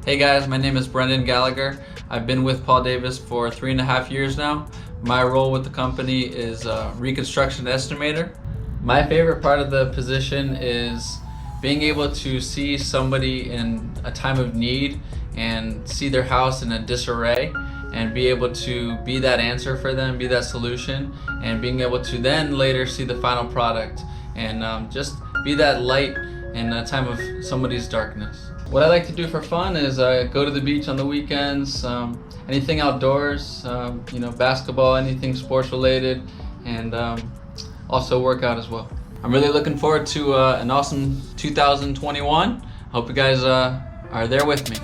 Hey guys, my name is Brendan Gallagher. I've been with Paul Davis for 3.5 years now. My role with the company is Reconstruction Estimator. My favorite part of the position is being able to see somebody in a time of need and see their house in a disarray and be able to be that answer for them, be that solution, and being able to then later see the final product and just be that light in a time of somebody's darkness. What I like to do for fun is go to the beach on the weekends, anything outdoors, basketball, anything sports related, and also work out as well. I'm really looking forward to an awesome 2021. Hope you guys are there with me.